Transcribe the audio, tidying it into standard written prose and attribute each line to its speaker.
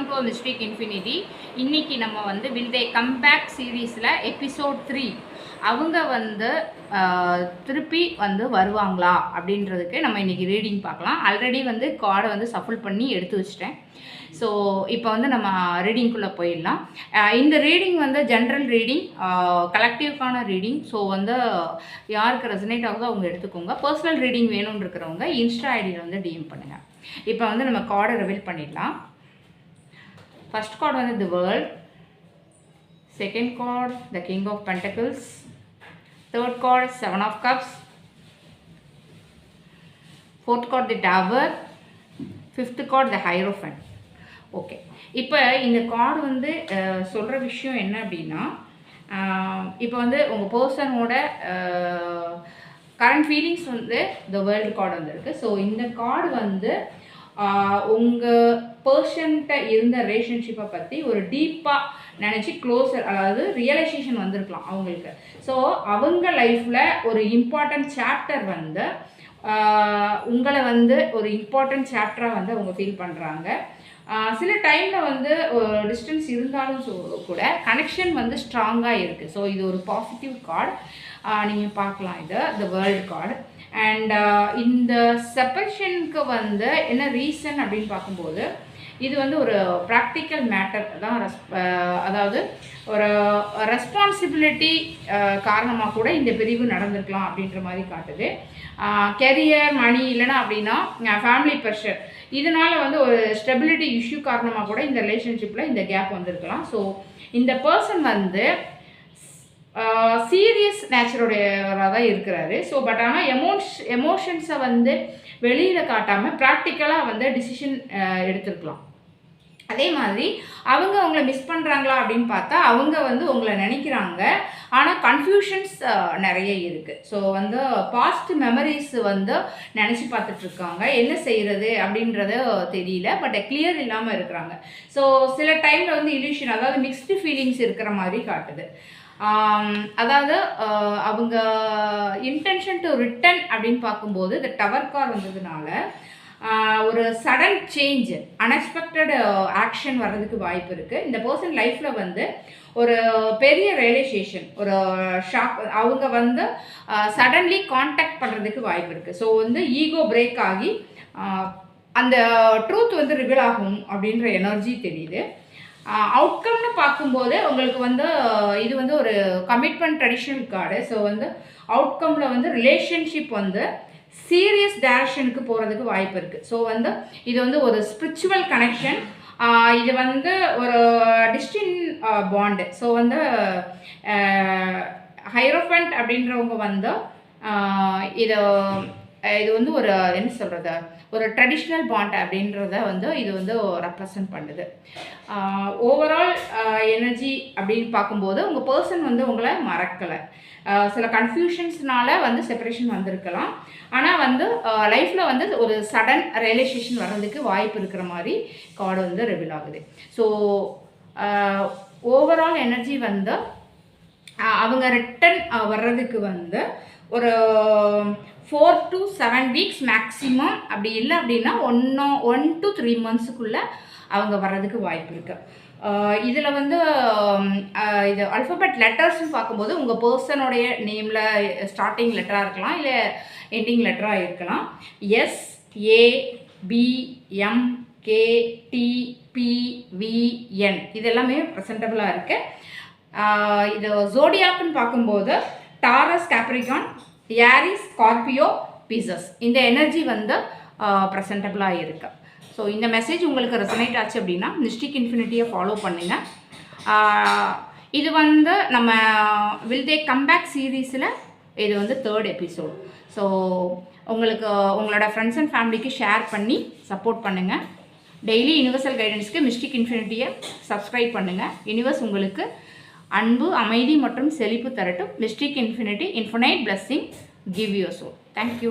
Speaker 1: Welcome to mystic infinity. இன்றைக்கி நம்ம வந்து வில் தே கம்பேக் சீரீஸில் எபிசோட் 3 அவங்க வந்து திருப்பி வந்து வருவாங்களா அப்படின்றதுக்கு நம்ம இன்றைக்கி ரீடிங் பார்க்கலாம். ஆல்ரெடி வந்து கார்டை வந்து சஃபிள் பண்ணி எடுத்து வச்சிட்டேன். ஸோ இப்போ வந்து நம்ம ரீடிங்குள்ளே போயிடலாம். இந்த ரீடிங் வந்து ஜென்ரல் ரீடிங், கலெக்டிவ்க்கான ரீடிங். ஸோ வந்து யாருக்கு ரெசனேட் ஆகுதோ அவங்க எடுத்துக்கோங்க. பர்சனல் ரீடிங் வேணும்னு இருக்கிறவங்க இன்ஸ்டா ஐடியில் வந்து டிஎம் பண்ணுங்கள். இப்போ வந்து நம்ம கார்டை ரிவீல் பண்ணிடலாம். ஃபர்ஸ்ட் கார்டு வந்து the world, second card the king of pentacles, third card 7 of cups, fourth card the tower, fifth card the hierophant. Okay, இப்போ இந்த கார்டு வந்து சொல்கிற விஷயம் என்ன அப்படின்னா, இப்போ வந்து உங்கள் பர்சனோட கரண்ட் ஃபீலிங்ஸ் வந்து த வேர்ல்டு கார்டு வந்துருக்கு. ஸோ இந்த கார்டு வந்து உங்கள் பர்சன்கிட்ட இருந்த ரிலேஷன்ஷிப்பை பற்றி ஒரு டீப்பாக நினச்சி க்ளோஸர், அதாவது ரியலைசேஷன் வந்திருக்கலாம் அவங்களுக்கு. ஸோ அவங்க லைஃப்பில் ஒரு இம்பார்ட்டண்ட் சாப்டர் வந்து உங்களை வந்து ஒரு இம்பார்ட்டண்ட் சாப்டராக வந்து அவங்க ஃபீல் பண்ணுறாங்க. சில டைமில் வந்து டிஸ்டன்ஸ் இருந்தாலும் கூட கனெக்ஷன் வந்து ஸ்ட்ராங்காக இருக்குது. ஸோ இது ஒரு பாசிட்டிவ் கார்டு, நீங்கள் பார்க்கலாம். இது த வேர்ல்டு கார்டு. அண்ட் இந்த செப்பரேஷனுக்கு வந்து என்ன ரீசன் அப்படின்னு பார்க்கும்போது, இது வந்து ஒரு ப்ராக்டிக்கல் மேட்டர் தான். அதாவது ஒரு ரெஸ்பான்சிபிலிட்டி காரணமாக கூட இந்த பிரிவு நடந்திருக்கலாம் அப்படின்ற மாதிரி காட்டுது. கெரியர், மணி, இல்லைனா அப்படின்னா ஃபேமிலி ப்ரெஷர், இதனால் வந்து ஒரு ஸ்டெபிலிட்டி இஷ்யூ காரணமாக கூட இந்த ரிலேஷன்ஷிப்பில் இந்த கேப் வந்திருக்கலாம். ஸோ இந்த பர்சன் வந்து சீரியஸ் நேச்சருடையவராக தான் இருக்கிறாரு. ஸோ பட் ஆனால் எமோஷன்ஸை வந்து வெளியில் காட்டாமல் ப்ராக்டிக்கலாக வந்து டிசிஷன் எடுத்துருக்கலாம். அதே மாதிரி அவங்க அவங்கள மிஸ் பண்ணுறாங்களா அப்படின்னு பார்த்தா அவங்க வந்து உங்களை நினைக்கிறாங்க, ஆனால் கன்ஃபியூஷன்ஸ் நிறைய இருக்குது. ஸோ வந்து பாஸ்ட் மெமரிஸ் வந்து நினச்சி பார்த்துட்ருக்காங்க, என்ன செய்கிறது அப்படின்றது தெரியல, பட் கிளியர் இல்லாமல் இருக்கிறாங்க. ஸோ சில டைமில் வந்து இல்யூஷன், அதாவது மிக்ஸ்டு ஃபீலிங்ஸ் இருக்கிற மாதிரி காட்டுது. அதாவது அவங்க இன்டென்ஷன் டு ரிட்டன் அப்படின்னு பார்க்கும்போது இந்த டவர் கார் வந்ததுனால ஒரு சடன் சேஞ்ச், அன்எக்ஸ்பெக்டட் ஆக்ஷன் வர்றதுக்கு வாய்ப்பு இருக்குது. இந்த பர்சன் லைஃப்பில் வந்து ஒரு பெரிய ரியலைசேஷன், ஒரு ஷாக், அவங்க வந்து சடன்லி கான்டாக்ட் பண்ணுறதுக்கு வாய்ப்பு இருக்குது. ஸோ வந்து ஈகோ பிரேக் ஆகி அந்த ட்ரூத் வந்து ரிவீல் ஆகும் அப்படின்ற எனர்ஜி தெரியுது. அவுட்கம்னு பார்க்கும்போது உங்களுக்கு வந்து இது வந்து ஒரு கமிட்மெண்ட் ட்ரெடிஷ்னல் கார்டு. ஸோ வந்து அவுட்கமில் வந்து ரிலேஷன்ஷிப் வந்து சீரியஸ் டைரக்ஷனுக்கு போகிறதுக்கு வாய்ப்பு இருக்குது. ஸோ வந்து இது வந்து ஒரு ஸ்பிரிச்சுவல் கனெக்ஷன், இது வந்து ஒரு டிஸ்டின் பாண்டு. ஸோ வந்து ஹைரோஃபன்ட் அப்படின்றவங்க வந்து இது வந்து ஒரு என்ன சொல்கிறது, ஒரு ட்ரெடிஷ்னல் பாண்ட் அப்படின்றத வந்து இது வந்து ரெப்ரசன்ட் பண்ணுது. ஓவரால் எனர்ஜி அப்படின்னு பார்க்கும்போது உங்கள் பர்சன் வந்து உங்களை மறக்கலை. சில கன்ஃபியூஷன்ஸ்னால வந்து செப்பரேஷன் வந்திருக்கலாம், ஆனால் வந்து லைஃப்பில் வந்து ஒரு சடன் ரியலைசேஷன் வர்றதுக்கு வாய்ப்பு இருக்கிற மாதிரி கார்டு வந்து ரிவீல் ஆகுது. ஸோ ஓவரால் எனர்ஜி வந்து அவங்க ரிட்டன் வர்றதுக்கு வந்து ஒரு 4 to 7 weeks மேக்ஸிமம், அப்படி இல்லை அப்படின்னா 1 to 3 monthsக்குள்ளே அவங்க வர்றதுக்கு வாய்ப்பு இருக்குது. இதில் வந்து இது அல்ஃபபெட் லெட்டர்ஸ்னு பார்க்கும்போது உங்கள் பர்சனுடைய நேமில் ஸ்டார்டிங் லெட்டராக இருக்கலாம், இல்லை எண்டிங் லெட்டராக இருக்கலாம். SABMKTPVN இது எல்லாமே ப்ரெசன்டபுளாக இருக்குது. இது ஜோடியாக்குன்னு பார்க்கும்போது Taurus, Capricorn, Aries, Scorpio, Pisces, இந்த எனர்ஜி வந்து ப்ரெசன்டபுளாக இருக்குது. ஸோ இந்த மெசேஜ் உங்களுக்கு ரெசனேட் ஆச்சு அப்படின்னா மிஸ்டிக் இன்ஃபினிட்டியை ஃபாலோ பண்ணுங்கள். இது வந்து நம்ம வில் தே கம்பேக் சீரீஸில் இது வந்து 3rd எபிசோட். ஸோ உங்களுக்கு உங்களோட ஃப்ரெண்ட்ஸ் அண்ட் ஃபேமிலிக்கு ஷேர் பண்ணி சப்போர்ட் பண்ணுங்கள். டெய்லி யூனிவர்சல் கைடன்ஸ்க்கு மிஸ்டிக் இன்ஃபினிட்டியை சப்ஸ்கிரைப் பண்ணுங்கள். யூனிவர்ஸ் உங்களுக்கு அன்பு, அமைதி மற்றும் செழிப்பு தரட்டும். Mystic infinity, infinite blessing give you soul. Thank you.